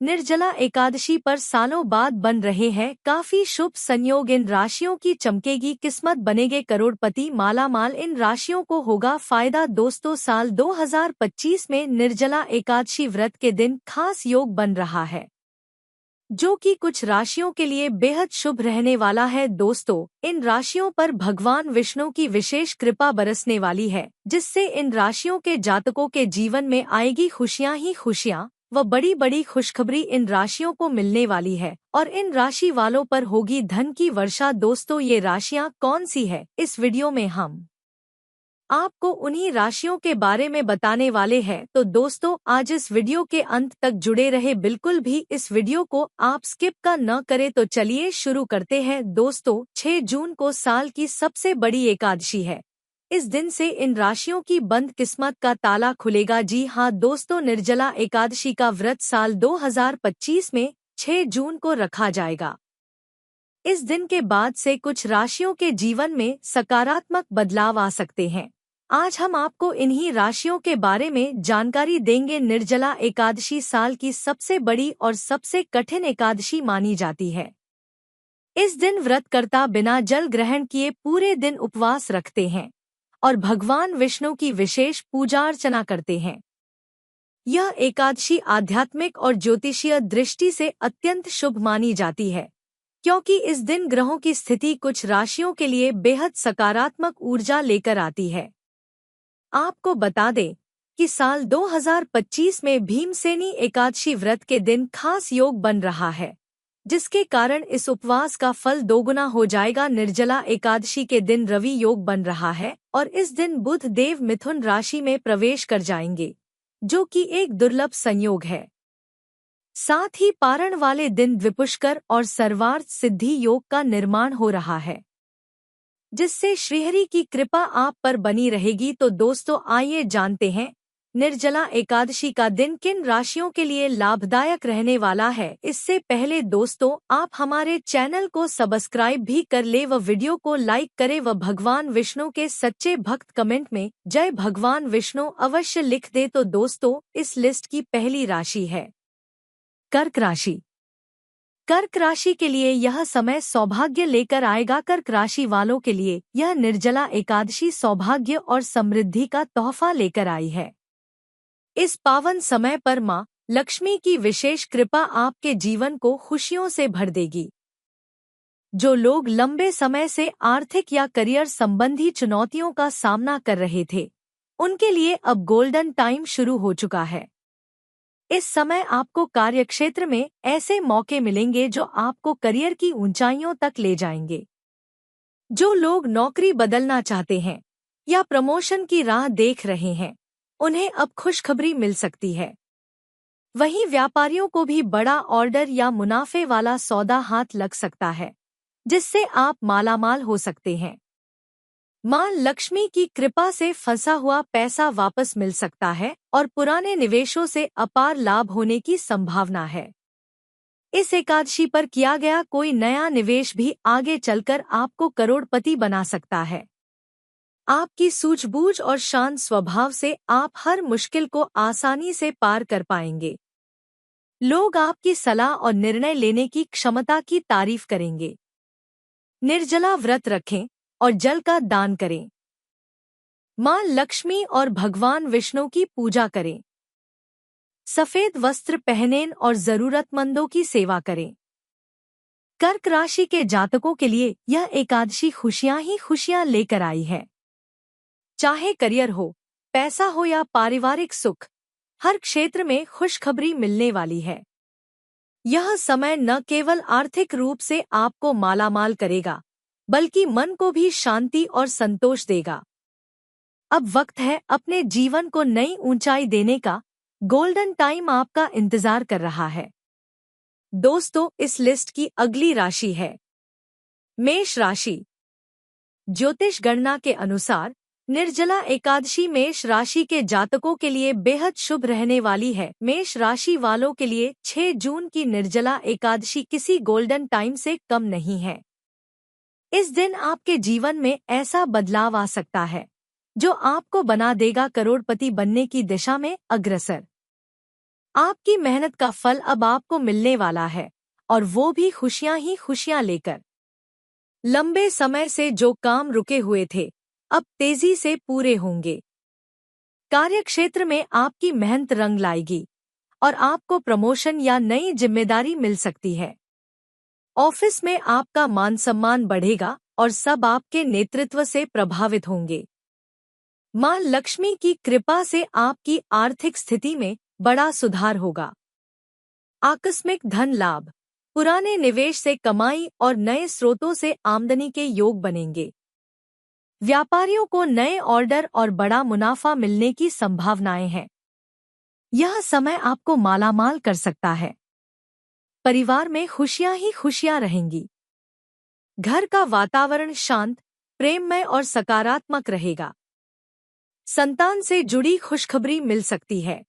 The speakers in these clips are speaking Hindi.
निर्जला एकादशी पर सालों बाद बन रहे हैं काफी शुभ संयोग। इन राशियों की चमकेगी किस्मत, बनेंगे करोड़पति मालामाल। इन राशियों को होगा फायदा। दोस्तों, साल 2025 में निर्जला एकादशी व्रत के दिन खास योग बन रहा है, जो कि कुछ राशियों के लिए बेहद शुभ रहने वाला है। दोस्तों, इन राशियों पर भगवान विष्णु की विशेष कृपा बरसने वाली है, जिससे इन राशियों के जातकों के जीवन में आएगी खुशियां ही खुशियां व बड़ी बड़ी खुशखबरी इन राशियों को मिलने वाली है और इन राशि वालों पर होगी धन की वर्षा। दोस्तों, ये राशियां कौन सी है, इस वीडियो में हम आपको उन्हीं राशियों के बारे में बताने वाले हैं। तो दोस्तों, आज इस वीडियो के अंत तक जुड़े रहे, बिल्कुल भी इस वीडियो को आप स्किप का न करें। तो चलिए शुरू करते हैं। दोस्तों, 6 जून को साल की सबसे बड़ी एकादशी है। इस दिन से इन राशियों की बंद किस्मत का ताला खुलेगा। जी हाँ दोस्तों, निर्जला एकादशी का व्रत साल 2025 में 6 जून को रखा जाएगा। इस दिन के बाद से कुछ राशियों के जीवन में सकारात्मक बदलाव आ सकते हैं। आज हम आपको इन्हीं राशियों के बारे में जानकारी देंगे। निर्जला एकादशी साल की सबसे बड़ी और सबसे कठिन एकादशी मानी जाती है। इस दिन व्रतकर्ता बिना जल ग्रहण किए पूरे दिन उपवास रखते हैं और भगवान विष्णु की विशेष पूजा अर्चना करते हैं। यह एकादशी आध्यात्मिक और ज्योतिषीय दृष्टि से अत्यंत शुभ मानी जाती है, क्योंकि इस दिन ग्रहों की स्थिति कुछ राशियों के लिए बेहद सकारात्मक ऊर्जा लेकर आती है। आपको बता दें कि साल 2025 में भीमसेनी एकादशी व्रत के दिन खास योग बन रहा है, जिसके कारण इस उपवास का फल दोगुना हो जाएगा। निर्जला एकादशी के दिन रवि योग बन रहा है और इस दिन बुध देव मिथुन राशि में प्रवेश कर जाएंगे, जो कि एक दुर्लभ संयोग है। साथ ही पारण वाले दिन द्विपुष्कर और सर्वार्थ सिद्धि योग का निर्माण हो रहा है, जिससे श्रीहरि की कृपा आप पर बनी रहेगी। तो दोस्तों, आइए जानते हैं निर्जला एकादशी का दिन किन राशियों के लिए लाभदायक रहने वाला है। इससे पहले दोस्तों, आप हमारे चैनल को सब्सक्राइब भी कर ले व वीडियो को लाइक करें व भगवान विष्णु के सच्चे भक्त कमेंट में जय भगवान विष्णु अवश्य लिख दे। तो दोस्तों, इस लिस्ट की पहली राशि है कर्क राशि। कर्क राशि के लिए यह समय सौभाग्य लेकर आएगा। कर्क राशि वालों के लिए यह निर्जला एकादशी सौभाग्य और समृद्धि का तोहफा लेकर आई है। इस पावन समय पर मां लक्ष्मी की विशेष कृपा आपके जीवन को खुशियों से भर देगी। जो लोग लंबे समय से आर्थिक या करियर संबंधी चुनौतियों का सामना कर रहे थे, उनके लिए अब गोल्डन टाइम शुरू हो चुका है। इस समय आपको कार्यक्षेत्र में ऐसे मौके मिलेंगे जो आपको करियर की ऊंचाइयों तक ले जाएंगे। जो लोग नौकरी बदलना चाहते हैं या प्रमोशन की राह देख रहे हैं, उन्हें अब खुशखबरी मिल सकती है। वहीं व्यापारियों को भी बड़ा ऑर्डर या मुनाफे वाला सौदा हाथ लग सकता है, जिससे आप मालामाल हो सकते हैं। मां लक्ष्मी की कृपा से फंसा हुआ पैसा वापस मिल सकता है और पुराने निवेशों से अपार लाभ होने की संभावना है। इस एकादशी पर किया गया कोई नया निवेश भी आगे चलकर आपको करोड़पति बना सकता है। आपकी सूझबूझ और शांत स्वभाव से आप हर मुश्किल को आसानी से पार कर पाएंगे। लोग आपकी सलाह और निर्णय लेने की क्षमता की तारीफ करेंगे। निर्जला व्रत रखें और जल का दान करें। मां लक्ष्मी और भगवान विष्णु की पूजा करें। सफेद वस्त्र पहनें और जरूरतमंदों की सेवा करें। कर्क राशि के जातकों के लिए यह एकादशी खुशियां ही खुशियां लेकर आई है। चाहे करियर हो, पैसा हो या पारिवारिक सुख, हर क्षेत्र में खुशखबरी मिलने वाली है। यह समय न केवल आर्थिक रूप से आपको मालामाल करेगा, बल्कि मन को भी शांति और संतोष देगा। अब वक्त है अपने जीवन को नई ऊंचाई देने का। गोल्डन टाइम आपका इंतजार कर रहा है। दोस्तों, इस लिस्ट की अगली राशि है मेष राशि। ज्योतिष गणना के अनुसार निर्जला एकादशी मेष राशि के जातकों के लिए बेहद शुभ रहने वाली है। मेष राशि वालों के लिए 6 जून की निर्जला एकादशी किसी गोल्डन टाइम से कम नहीं है। इस दिन आपके जीवन में ऐसा बदलाव आ सकता है जो आपको बना देगा करोड़पति बनने की दिशा में अग्रसर। आपकी मेहनत का फल अब आपको मिलने वाला है, और वो भी खुशियां ही खुशियां लेकर। लंबे समय से जो काम रुके हुए थे, अब तेजी से पूरे होंगे। कार्यक्षेत्र में आपकी मेहनत रंग लाएगी और आपको प्रमोशन या नई जिम्मेदारी मिल सकती है। ऑफिस में आपका मान सम्मान बढ़ेगा और सब आपके नेतृत्व से प्रभावित होंगे। मां लक्ष्मी की कृपा से आपकी आर्थिक स्थिति में बड़ा सुधार होगा। आकस्मिक धन लाभ, पुराने निवेश से कमाई और नए स्रोतों से आमदनी के योग बनेंगे। व्यापारियों को नए ऑर्डर और बड़ा मुनाफा मिलने की संभावनाएं हैं। यह समय आपको मालामाल कर सकता है। परिवार में खुशियां ही खुशियां रहेंगी। घर का वातावरण शांत, प्रेममय और सकारात्मक रहेगा। संतान से जुड़ी खुशखबरी मिल सकती है।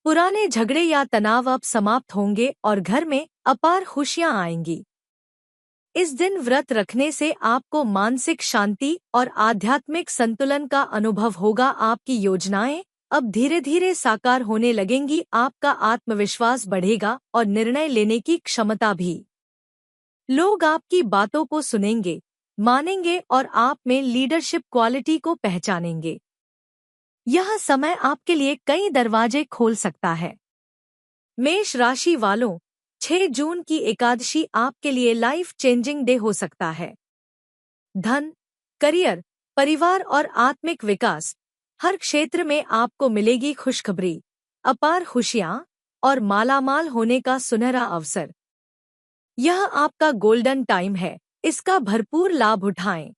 पुराने झगड़े या तनाव अब समाप्त होंगे और घर में अपार खुशियां आएंगी। इस दिन व्रत रखने से आपको मानसिक शांति और आध्यात्मिक संतुलन का अनुभव होगा। आपकी योजनाएं अब धीरे धीरे साकार होने लगेंगी। आपका आत्मविश्वास बढ़ेगा और निर्णय लेने की क्षमता भी। लोग आपकी बातों को सुनेंगे, मानेंगे और आप में लीडरशिप क्वालिटी को पहचानेंगे। यह समय आपके लिए कई दरवाजे खोल सकता है। मेष राशि वालों, 6 जून की एकादशी आपके लिए लाइफ चेंजिंग डे हो सकता है। धन, करियर, परिवार और आत्मिक विकास, हर क्षेत्र में आपको मिलेगी खुशखबरी, अपार खुशियां और मालामाल होने का सुनहरा अवसर। यह आपका गोल्डन टाइम है, इसका भरपूर लाभ उठाएं।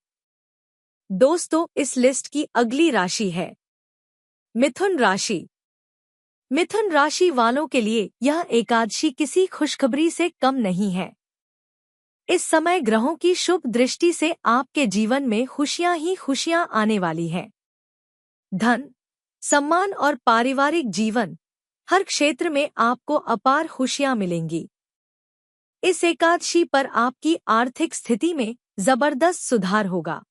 दोस्तों, इस लिस्ट की अगली राशि है मिथुन राशि। मिथुन राशि वालों के लिए यह एकादशी किसी खुशखबरी से कम नहीं है। इस समय ग्रहों की शुभ दृष्टि से आपके जीवन में खुशियां ही खुशियां आने वाली हैं। धन, सम्मान और पारिवारिक जीवन, हर क्षेत्र में आपको अपार खुशियां मिलेंगी। इस एकादशी पर आपकी आर्थिक स्थिति में जबरदस्त सुधार होगा।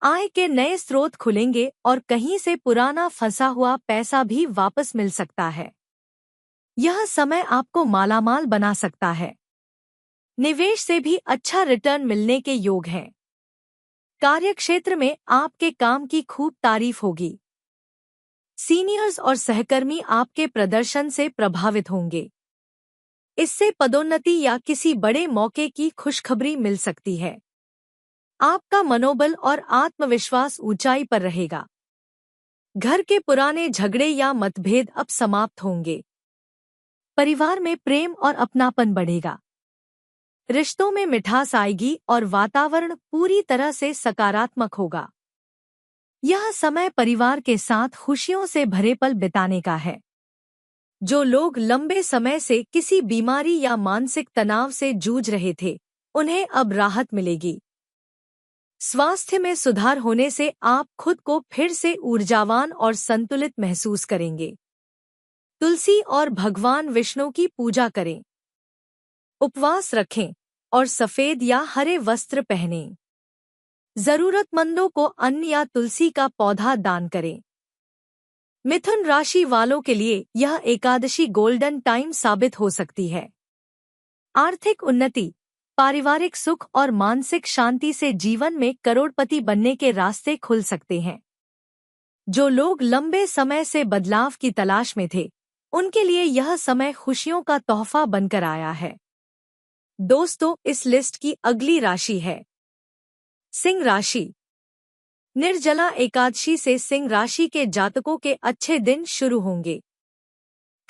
आय के नए स्रोत खुलेंगे और कहीं से पुराना फंसा हुआ पैसा भी वापस मिल सकता है। यह समय आपको मालामाल बना सकता है। निवेश से भी अच्छा रिटर्न मिलने के योग हैं। कार्यक्षेत्र में आपके काम की खूब तारीफ होगी। सीनियर्स और सहकर्मी आपके प्रदर्शन से प्रभावित होंगे। इससे पदोन्नति या किसी बड़े मौके की खुशखबरी मिल सकती है। आपका मनोबल और आत्मविश्वास ऊंचाई पर रहेगा। घर के पुराने झगड़े या मतभेद अब समाप्त होंगे। परिवार में प्रेम और अपनापन बढ़ेगा। रिश्तों में मिठास आएगी और वातावरण पूरी तरह से सकारात्मक होगा। यह समय परिवार के साथ खुशियों से भरे पल बिताने का है। जो लोग लंबे समय से किसी बीमारी या मानसिक तनाव से जूझ रहे थे, उन्हें अब राहत मिलेगी। स्वास्थ्य में सुधार होने से आप खुद को फिर से ऊर्जावान और संतुलित महसूस करेंगे। तुलसी और भगवान विष्णु की पूजा करें। उपवास रखें और सफेद या हरे वस्त्र पहनें। जरूरतमंदों को अन्न या तुलसी का पौधा दान करें। मिथुन राशि वालों के लिए यह एकादशी गोल्डन टाइम साबित हो सकती है। आर्थिक उन्नति, पारिवारिक सुख और मानसिक शांति से जीवन में करोड़पति बनने के रास्ते खुल सकते हैं। जो लोग लंबे समय से बदलाव की तलाश में थे, उनके लिए यह समय खुशियों का तोहफा बनकर आया है। दोस्तों, इस लिस्ट की अगली राशि है सिंह राशि। निर्जला एकादशी से सिंह राशि के जातकों के अच्छे दिन शुरू होंगे।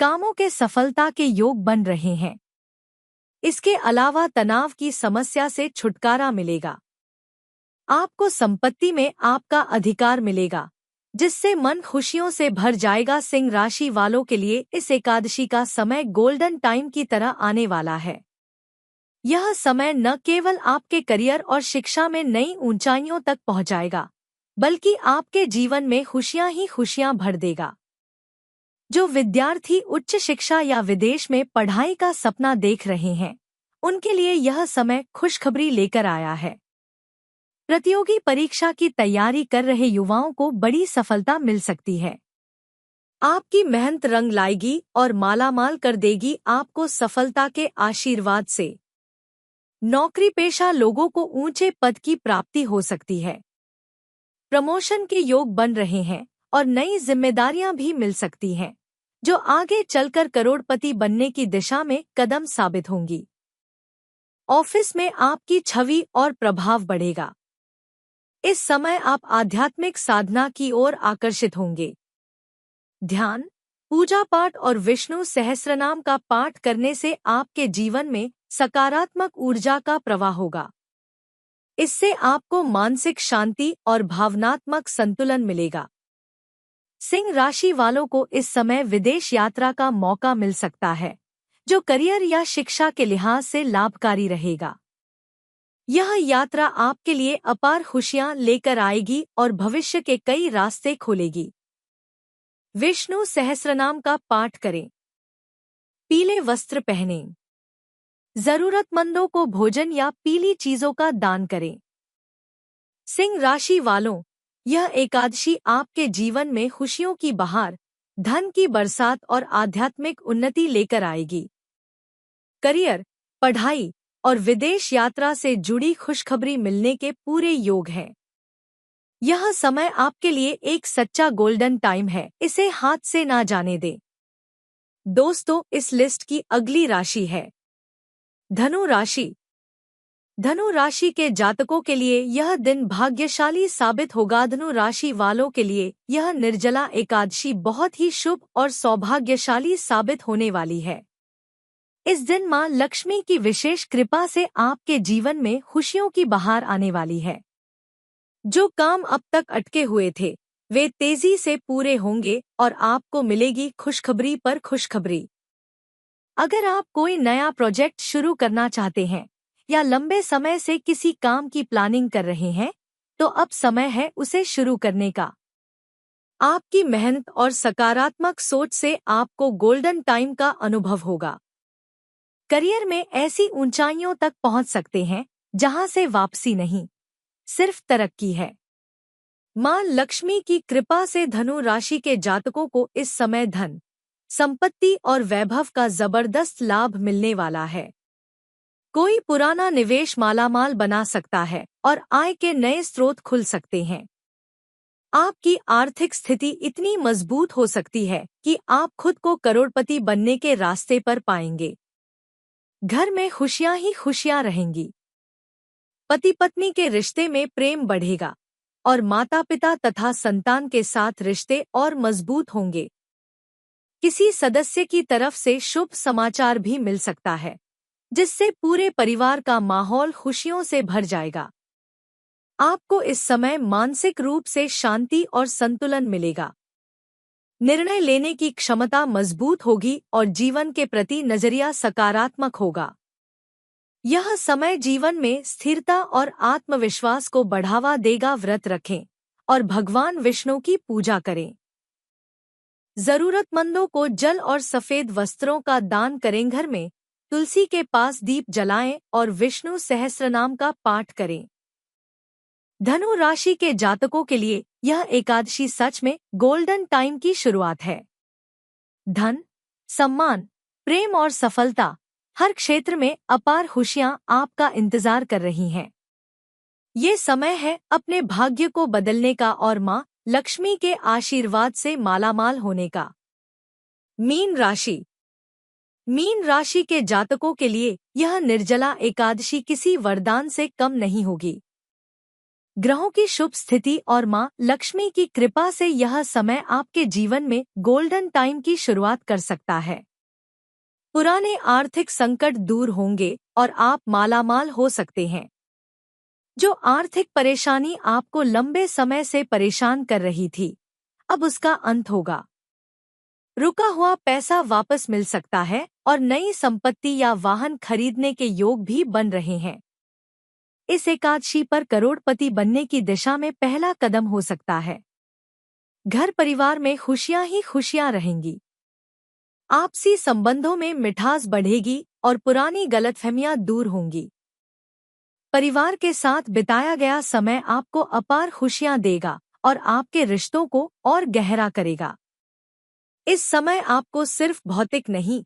कामों के सफलता के योग बन रहे हैं। इसके अलावा तनाव की समस्या से छुटकारा मिलेगा। आपको संपत्ति में आपका अधिकार मिलेगा, जिससे मन खुशियों से भर जाएगा। सिंह राशि वालों के लिए इस एकादशी का समय गोल्डन टाइम की तरह आने वाला है। यह समय न केवल आपके करियर और शिक्षा में नई ऊंचाइयों तक पहुंचाएगा, बल्कि आपके जीवन में खुशियां ही खुशियां भर देगा। जो विद्यार्थी उच्च शिक्षा या विदेश में पढ़ाई का सपना देख रहे हैं, उनके लिए यह समय खुशखबरी लेकर आया है। प्रतियोगी परीक्षा की तैयारी कर रहे युवाओं को बड़ी सफलता मिल सकती है। आपकी मेहनत रंग लाएगी और मालामाल कर देगी आपको सफलता के आशीर्वाद से। नौकरी पेशा लोगों को ऊंचे पद की प्राप्ति हो सकती है। प्रमोशन के योग बन रहे हैं और नई जिम्मेदारियां भी मिल सकती हैं, जो आगे चलकर करोड़पति बनने की दिशा में कदम साबित होंगी। ऑफिस में आपकी छवि और प्रभाव बढ़ेगा। इस समय आप आध्यात्मिक साधना की ओर आकर्षित होंगे। ध्यान, पूजा पाठ और विष्णु सहस्त्रनाम का पाठ करने से आपके जीवन में सकारात्मक ऊर्जा का प्रवाह होगा। इससे आपको मानसिक शांति और भावनात्मक संतुलन मिलेगा। सिंह राशि वालों को इस समय विदेश यात्रा का मौका मिल सकता है, जो करियर या शिक्षा के लिहाज से लाभकारी रहेगा। यह यात्रा आपके लिए अपार खुशियां लेकर आएगी और भविष्य के कई रास्ते खोलेगी। विष्णु सहस्त्रनाम का पाठ करें। पीले वस्त्र पहनें। जरूरतमंदों को भोजन या पीली चीजों का दान करें। सिंह राशि वालों, यह एकादशी आपके जीवन में खुशियों की बहार, धन की बरसात और आध्यात्मिक उन्नति लेकर आएगी। करियर, पढ़ाई और विदेश यात्रा से जुड़ी खुशखबरी मिलने के पूरे योग हैं। यह समय आपके लिए एक सच्चा गोल्डन टाइम है, इसे हाथ से ना जाने दें। दोस्तों, इस लिस्ट की अगली राशि है धनु राशि। धनु राशि के जातकों के लिए यह दिन भाग्यशाली साबित होगा। धनु राशि वालों के लिए यह निर्जला एकादशी बहुत ही शुभ और सौभाग्यशाली साबित होने वाली है। इस दिन मां लक्ष्मी की विशेष कृपा से आपके जीवन में खुशियों की बहार आने वाली है। जो काम अब तक अटके हुए थे, वे तेजी से पूरे होंगे और आपको मिलेगी खुशखबरी पर खुशखबरी। अगर आप कोई नया प्रोजेक्ट शुरू करना चाहते हैं या लंबे समय से किसी काम की प्लानिंग कर रहे हैं, तो अब समय है उसे शुरू करने का। आपकी मेहनत और सकारात्मक सोच से आपको गोल्डन टाइम का अनुभव होगा। करियर में ऐसी ऊंचाइयों तक पहुंच सकते हैं जहां से वापसी नहीं, सिर्फ तरक्की है। मां लक्ष्मी की कृपा से धनु राशि के जातकों को इस समय धन, संपत्ति और वैभव का जबरदस्त लाभ मिलने वाला है। कोई पुराना निवेश मालामाल बना सकता है और आय के नए स्रोत खुल सकते हैं। आपकी आर्थिक स्थिति इतनी मजबूत हो सकती है कि आप खुद को करोड़पति बनने के रास्ते पर पाएंगे। घर में खुशियां ही खुशियां रहेंगी। पति पत्नी के रिश्ते में प्रेम बढ़ेगा और माता पिता तथा संतान के साथ रिश्ते और मजबूत होंगे। किसी सदस्य की तरफ से शुभ समाचार भी मिल सकता है, जिससे पूरे परिवार का माहौल खुशियों से भर जाएगा। आपको इस समय मानसिक रूप से शांति और संतुलन मिलेगा। निर्णय लेने की क्षमता मजबूत होगी और जीवन के प्रति नजरिया सकारात्मक होगा। यह समय जीवन में स्थिरता और आत्मविश्वास को बढ़ावा देगा। व्रत रखें और भगवान विष्णु की पूजा करें। जरूरतमंदों को जल और सफेद वस्त्रों का दान करें। घर में तुलसी के पास दीप जलाएं और विष्णु सहस्त्रनाम का पाठ करें। धनु राशि के जातकों के लिए यह एकादशी सच में गोल्डन टाइम की शुरुआत है। धन, सम्मान, प्रेम और सफलता, हर क्षेत्र में अपार खुशियां आपका इंतजार कर रही हैं। ये समय है अपने भाग्य को बदलने का और मां लक्ष्मी के आशीर्वाद से मालामाल होने का। मीन राशि। मीन राशि के जातकों के लिए यह निर्जला एकादशी किसी वरदान से कम नहीं होगी। ग्रहों की शुभ स्थिति और मां लक्ष्मी की कृपा से यह समय आपके जीवन में गोल्डन टाइम की शुरुआत कर सकता है। पुराने आर्थिक संकट दूर होंगे और आप मालामाल हो सकते हैं। जो आर्थिक परेशानी आपको लंबे समय से परेशान कर रही थी, अब उसका अंत होगा। रुका हुआ पैसा वापस मिल सकता है और नई संपत्ति या वाहन खरीदने के योग भी बन रहे हैं। इस एकादशी पर करोड़पति बनने की दिशा में पहला कदम हो सकता है। घर परिवार में खुशियां ही खुशियां रहेंगी। आपसी संबंधों में मिठास बढ़ेगी और पुरानी गलतफहमियां दूर होंगी। परिवार के साथ बिताया गया समय आपको अपार खुशियां देगा और आपके रिश्तों को और गहरा करेगा। इस समय आपको सिर्फ भौतिक नहीं,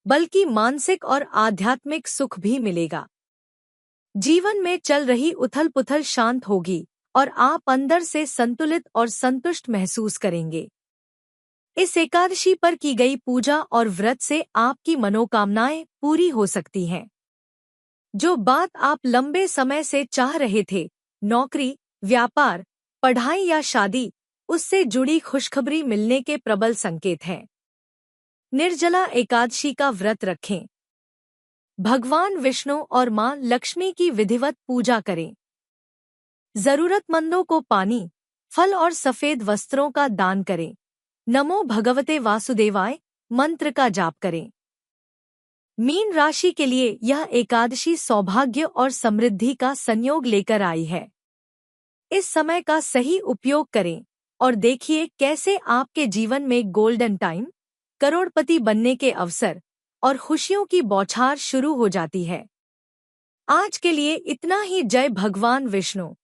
बल्कि मानसिक और आध्यात्मिक सुख भी मिलेगा। जीवन में चल रही उथल-पुथल शांत होगी और आप अंदर से संतुलित और संतुष्ट महसूस करेंगे। इस एकादशी पर की गई पूजा और व्रत से आपकी मनोकामनाएं पूरी हो सकती हैं। जो बात आप लंबे समय से चाह रहे थे, नौकरी, व्यापार, पढ़ाई या शादी, उससे जुड़ी खुशखबरी मिलने के प्रबल संकेत हैं। निर्जला एकादशी का व्रत रखें। भगवान विष्णु और मां लक्ष्मी की विधिवत पूजा करें। जरूरतमंदों को पानी, फल और सफेद वस्त्रों का दान करें। नमो भगवते वासुदेवाय मंत्र का जाप करें। मीन राशि के लिए यह एकादशी सौभाग्य और समृद्धि का संयोग लेकर आई है। इस समय का सही उपयोग करें और देखिए कैसे आपके जीवन में गोल्डन टाइम, करोड़पति बनने के अवसर और खुशियों की बौछार शुरू हो जाती है। आज के लिए इतना ही। जय भगवान विष्णु।